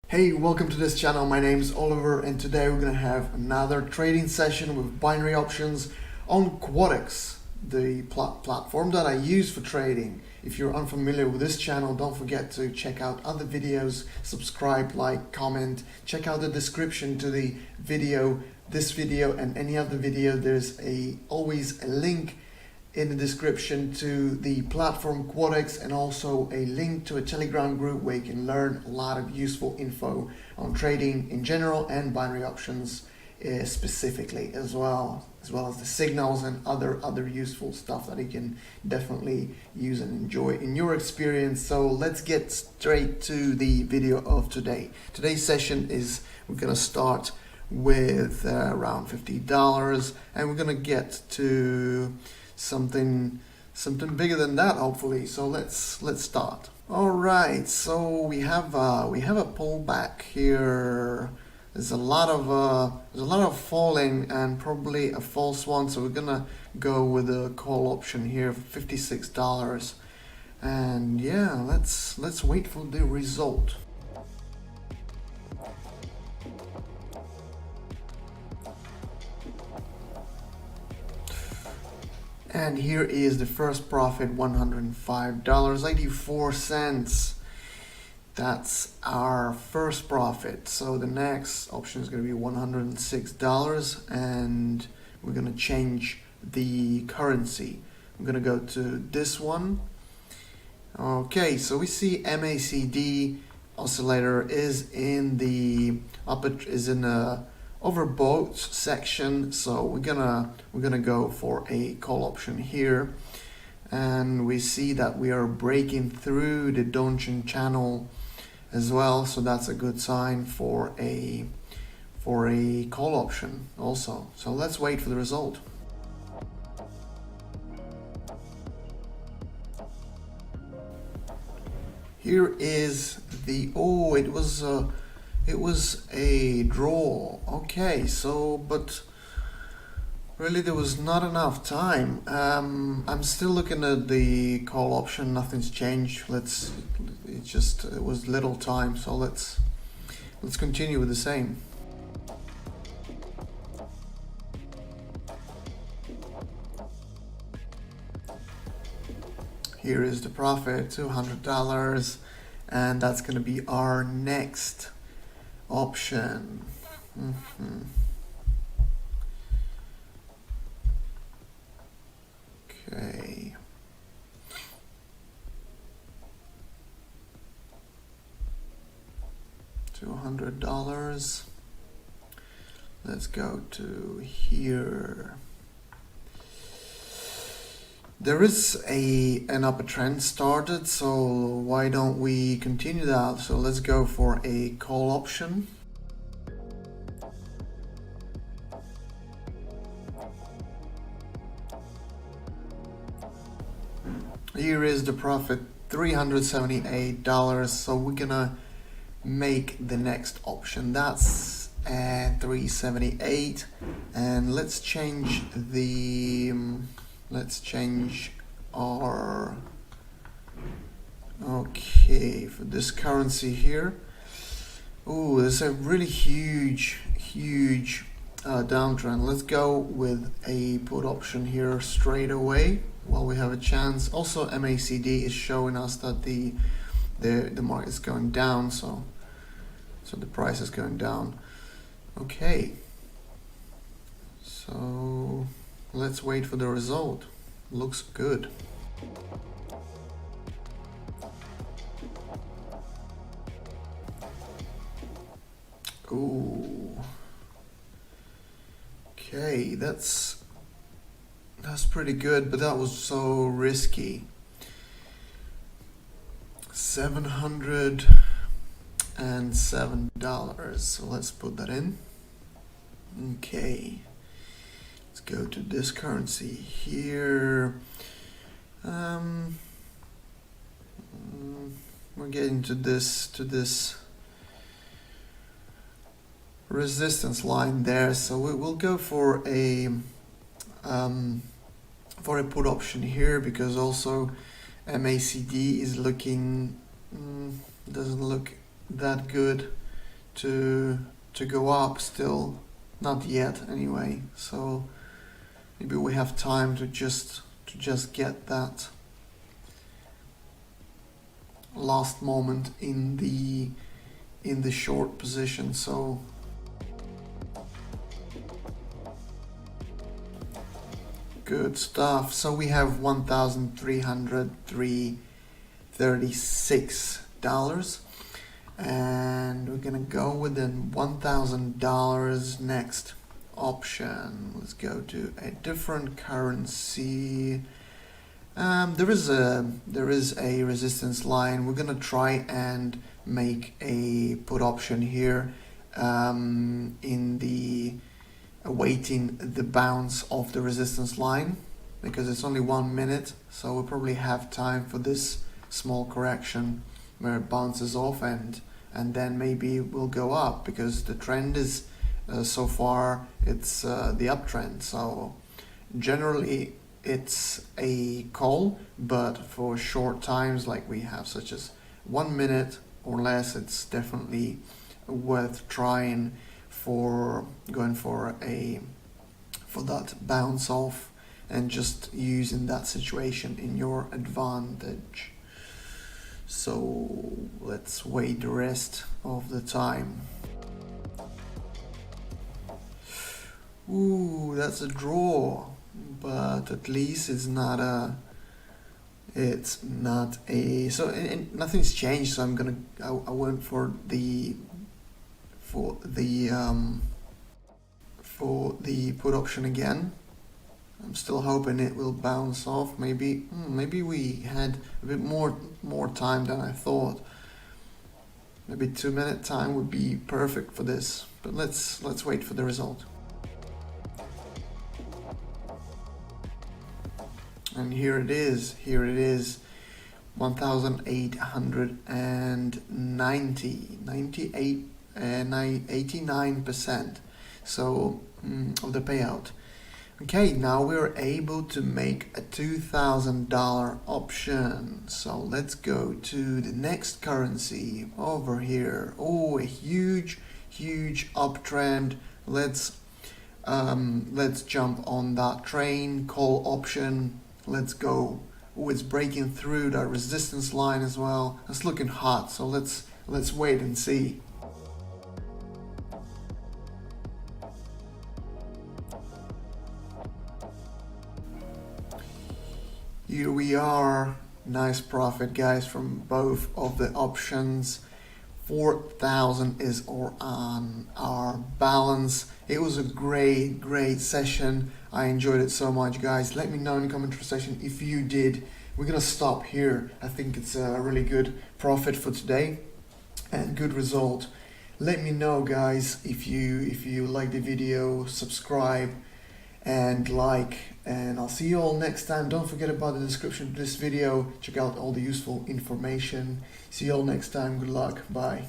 Hey, welcome to this channel. My name is Oliver and today we're going to have another trading session with binary options on Quotex, the platform that I use for trading. If you're unfamiliar with this channel, don't forget to check out other videos, subscribe, like, comment, check out the description to the video, this video and any other video. There's always a link in the description to the platform Quotex and also a link to a Telegram group where you can learn a lot of useful info on trading in general and binary options specifically as well as the signals and other useful stuff that you can definitely use and enjoy in your experience. So let's get straight to the video of today. Today's session is we're gonna start with around $50 and we're gonna get to something bigger than that, hopefully. So let's start. All right, so we have a pullback here. There's a lot of falling and probably a false one, so we're gonna go with a call option here for $56. And yeah, let's wait for the result. And here is the first profit, $105.84. That's our first profit. So the next option is going to be $106 and we're going to change the currency. I'm going to go to this one. Okay, so we see MACD oscillator is in the overbought section, so we're gonna go for a call option here, and we see that we are breaking through the Donchian channel as well, so that's a good sign for a call option also. So let's wait for the result. Here is the it was a draw. Okay, so but really there was not enough time. I'm still looking at the call option. Nothing's changed. It was little time. So let's continue with the same. Here is the profit, $200, and that's going to be our next option. Okay. $200. Let's go to here. There is an upper trend started, so why don't we continue that? So let's go for a call option. Here is the profit, $378. So we're gonna make the next option. That's at $378, and let's change our for this currency here. Oh, there's a really huge downtrend. Let's go with a put option here straight away while we have a chance. Also MACD is showing us that the market is going down, so the price is going down. Okay, so let's wait for the result. Looks good. Ooh. Okay, that's pretty good, but that was so risky. $707. So let's put that in. Okay. Let's go to this currency here. We're getting to this resistance line there, so we will go for a put option here, because also MACD is looking doesn't look that good. to go up still. Not yet anyway, so maybe we have time to just get that last moment in the short position. So good stuff. So we have $1,336, and we're gonna go with the $1,000 next option. Let's go to a different currency. There is a resistance line. We're gonna try and make a put option here, in the awaiting the bounce of the resistance line, because it's only 1 minute, so we'll probably have time for this small correction where it bounces off, and then maybe we'll go up, because the trend is so far it's the uptrend. So generally it's a call, but for short times like we have, such as 1 minute or less, it's definitely worth trying for going for that bounce off and just using that situation in your advantage. So let's wait the rest of the time. Ooh, that's a draw, but at least it's not a so and nothing's changed. So I went for the put option again. I'm still hoping it will bounce off. Maybe we had a bit more time than I thought. Maybe 2 minute time would be perfect for this. But let's wait for the result. And here it is. 1,890, 89%. So of the payout. Okay, now we're able to make a $2,000 option. So let's go to the next currency over here. Oh, a huge uptrend. Let's jump on that train. Call option. Let's go. Oh, it's breaking through that resistance line as well. It's looking hot. So let's wait and see. Here we are. Nice profit, guys, from both of the options. 4,000 is on our balance. It was a great session. I enjoyed it so much, guys. Let me know in the comment section if you did. We're gonna stop here. I think it's a really good profit for today and good result. Let me know, guys, if you like the video, subscribe and like, and I'll see you all next time. Don't forget about the description of this video. Check out all the useful information. See you all next time. Good luck. Bye.